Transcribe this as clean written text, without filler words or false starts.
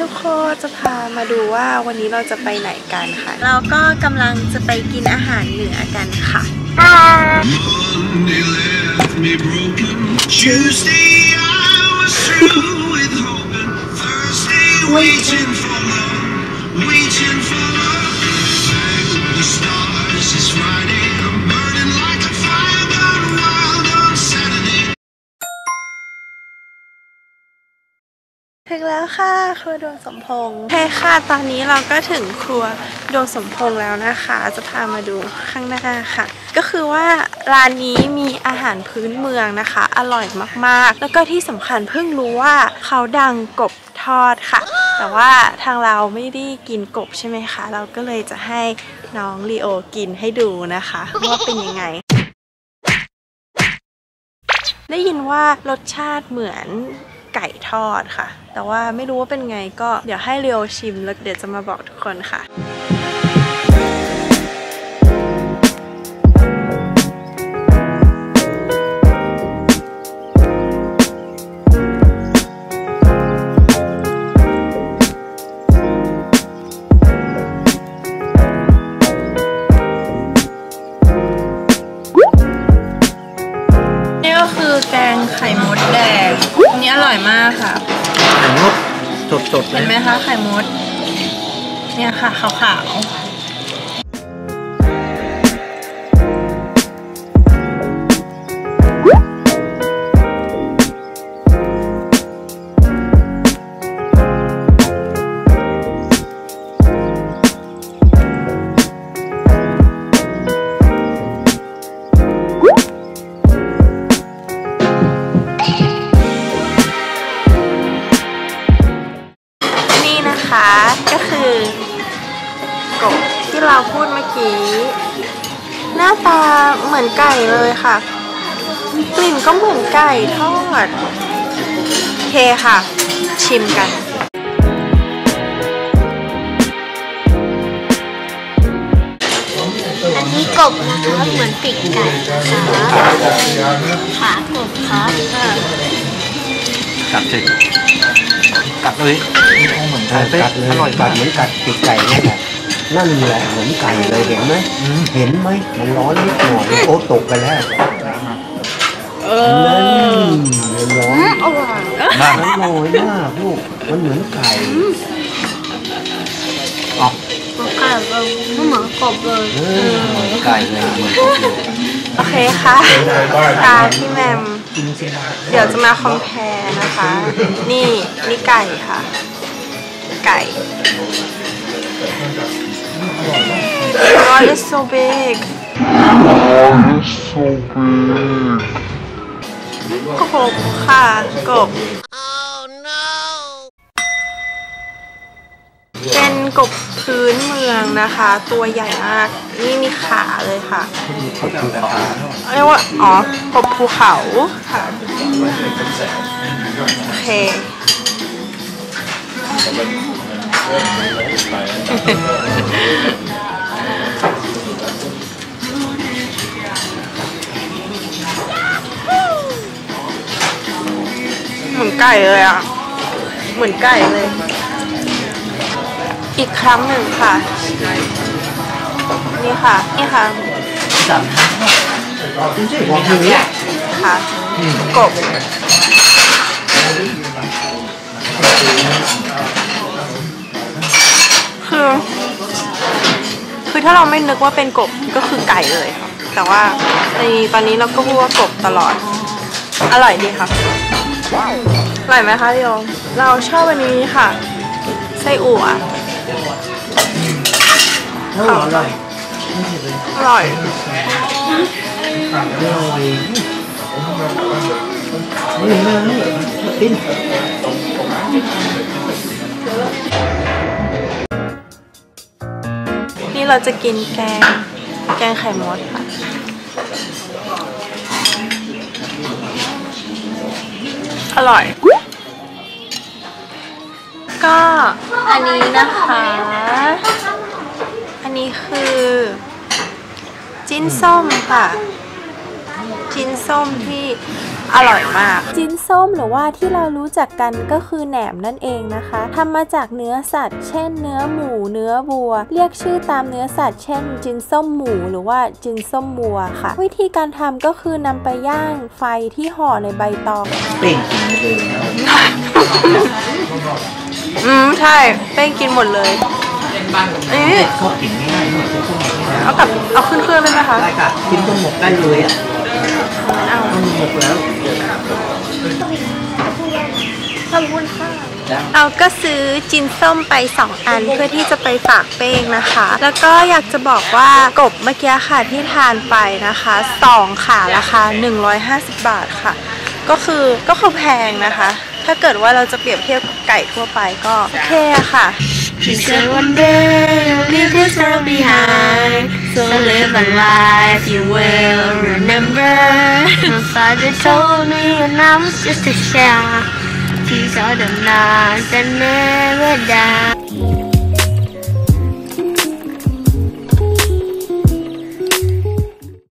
ทุกคนจะพามาดูว่าวันนี้เราจะไปไหนกันค่ะเราก็กำลังจะไปกินอาหารเหนือกันค่ะถึงแล้วค่ะครัวดวงสมพงษ์ใช่ค่ะตอนนี้เราก็ถึงครัวดวงสมพงษ์แล้วนะคะจะพามาดูข้างหน้าค่ะก็คือว่าร้านนี้มีอาหารพื้นเมืองนะคะอร่อยมากๆแล้วก็ที่สำคัญเพิ่งรู้ว่าเขาดังกบทอดค่ะแต่ว่าทางเราไม่ได้กินกบใช่ไหมคะเราก็เลยจะให้น้องลีโอกินให้ดูนะคะว่าเป็นยังไงได้ยินว่ารสชาติเหมือนไก่ทอดค่ะแต่ว่าไม่รู้ว่าเป็นไงก็เดี๋ยวให้เรียวชิมแล้วเดี๋ยวจะมาบอกทุกคนค่ะนี่ก็คือแกงไข่มดแดงอันนี้อร่อยมากค่ะไข่มดสดๆเห็นไหมคะไข่มดเนี่ยค่ะขาวก็คือกบที่เราพูดเมื่อกี้หน้าตาเหมือนไก่เลยค่ะกลิ่นก็เหมือนไก่ทอดโอเคค่ะชิมกันอันนี้กบนะคะเหมือนปีกไก่ขากบครับกัดสิกัดเลยเหมือนไก่กัดเลยอร่อยกัดเหมือนกัดปีกไก่นี่แหละนั่นแหละเหมือนไก่เลยเห็นไหมเห็นไหมมันร้อนนิดหน่อยโอ้ตกไปแล้วนั่นร้อนอร่อยมากลูกมันเหมือนไก่ไก่เลยเหมือนกบเลยไก่เลยเหมือนกบเลยโอเคค่ะตาพี่แมมเดี๋ยวจะมาคอมแพร์นะคะนี่ไก่ค่ะไก่ God is so big กบค่ะกบเป็นกบพื้นเมืองนะคะตัวใหญ่มากนี่มีขาเลยค่ะเรียกว่ากบภูเขาค่ะโอเคเหมือนไก่เลยอ่ะเหมือนไก่เลยอีกครั้งหนึ่งค่ะนี่ค่ะค่ะกบคือถ้าเราไม่นึกว่าเป็นกบก็คือไก่เลยค่ะแต่ว่าตอนนี้เราก็พูดว่ากบตลอดอร่อยดีค่ะอร่อยไหมคะพี่โยมเราชอบอันนี้ค่ะไส้อั่วอร่อยนี่เราจะกินแกงไข่มดค่ะอร่อยก็อันนี้นะคะอันนี้คือจิ้นส้มค่ะจิ้นส้มที่ อร่อยมากจิ้นส้มหรือว่าที่เรารู้จักกันก็คือแหนมนั่นเองนะคะทำมาจากเนื้อสัตว์เช่นเนื้อหมูเนื้อวัวเรียกชื่อตามเนื้อสัตว์เช่นจิ้นส้มหมูหรือว่าจิ้นส้มวัวค่ะวิธีการทำก็คือนำไปย่างไฟที่ห่อในใบตองเป้งกินเลยใช่เป้งกินหมดเลยนี่ชอบกินง่ายๆเอาขึ้นเครื่องได้ไหมคะได้ค่ะกินต้มหมกได้เลยอ่ะต้มหมกแล้วขอบคุณค่ะเราก็ซื้อจินส้มไป2 อันเพื่อที่จะไปฝากเป้งนะคะแล้วก็อยากจะบอกว่ากบเมื่อกี้ค่ะที่ทานไปนะคะ2ขาราคา150 บาทค่ะก็คือแพงนะคะถ้าเกิดว่าเราจะเปรียบเทียบกับไก่ทั่วไปก็โอเคค่ะ She said one day you'll leave this world behind, so live a life you will remember. My father told me when I was just a child, these are the nights that never die.